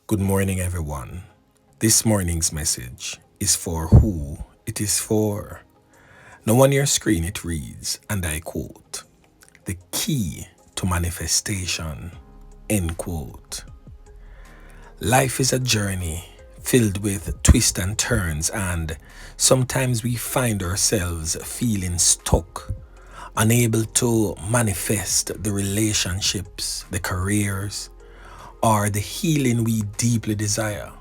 Good morning, everyone. This morning's message is for who it is for. Now, on your screen, it reads, and I quote, "The key to manifestation," end quote. Life is a journey filled with twists and turns, and sometimes we find ourselves feeling stuck, unable to manifest the relationships, the careers, or the healing we deeply desire.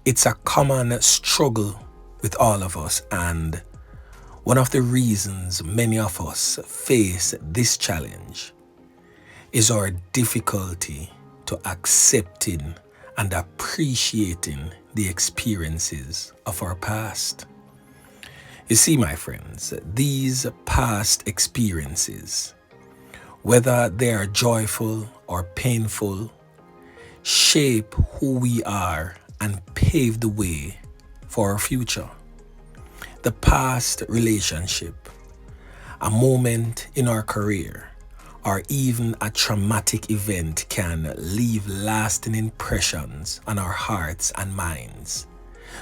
It's a common struggle with all of us, and one of the reasons many of us face this challenge is our difficulty to accepting and appreciating the experiences of our past. You see, my friends, these past experiences, whether they are joyful or painful, shape who we are and pave the way for our future. The past relationship, a moment in our career, or even a traumatic event can leave lasting impressions on our hearts and minds.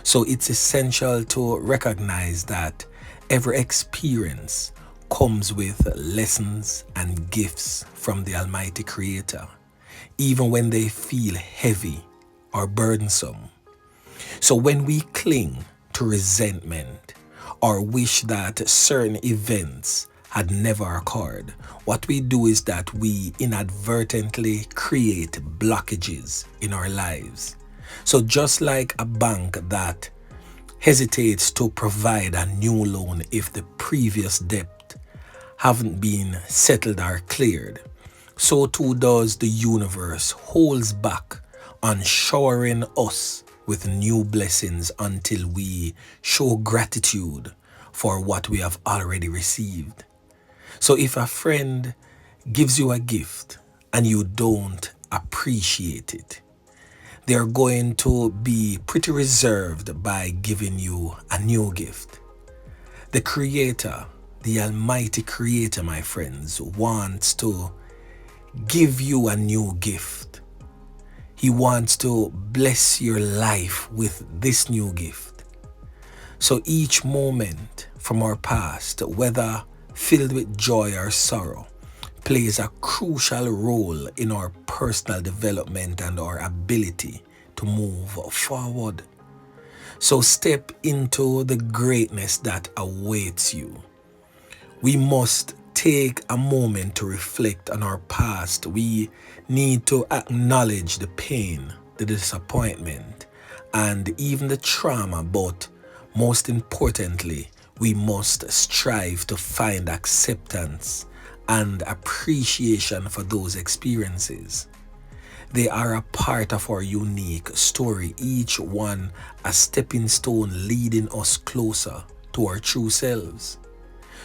So it's essential to recognize that every experience comes with lessons and gifts from the Almighty Creator, even when they feel heavy or burdensome. So when we cling to resentment or wish that certain events had never occurred, what we do is that we inadvertently create blockages in our lives. So just like a bank that hesitates to provide a new loan if the previous debt haven't been settled or cleared, so too does the universe holds back on showering us with new blessings until we show gratitude for what we have already received. So if a friend gives you a gift and you don't appreciate it, they're going to be pretty reserved by giving you a new gift. The Creator, the Almighty Creator, my friends, wants to give you a new gift. He wants to bless your life with this new gift. So each moment from our past, whether filled with joy or sorrow, plays a crucial role in our personal development and our ability to move forward. So step into the greatness that awaits you. We must take a moment to reflect on our past. We need to acknowledge the pain, the disappointment, and even the trauma, but most importantly, we must strive to find acceptance and appreciation for those experiences. They are a part of our unique story, each one a stepping stone leading us closer to our true selves.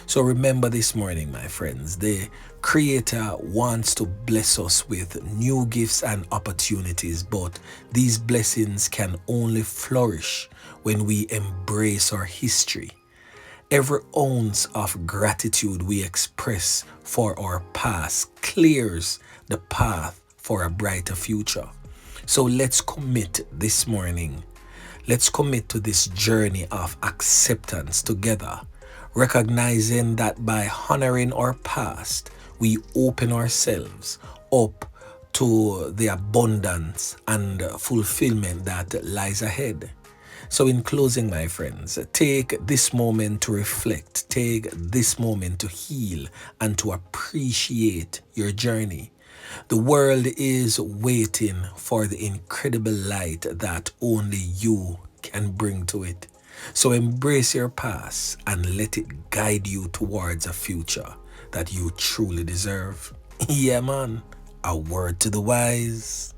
So remember this morning, my friends, the Creator wants to bless us with new gifts and opportunities, but these blessings can only flourish when we embrace our history. Every ounce of gratitude we express for our past clears the path for a brighter future. So let's commit this morning. Let's commit to this journey of acceptance together, recognizing that by honoring our past, we open ourselves up to the abundance and fulfillment that lies ahead. So in closing, my friends, take this moment to reflect, take this moment to heal and to appreciate your journey. The world is waiting for the incredible light that only you can bring to it. So embrace your past and let it guide you towards a future that you truly deserve. Yeah, man. A word to the wise.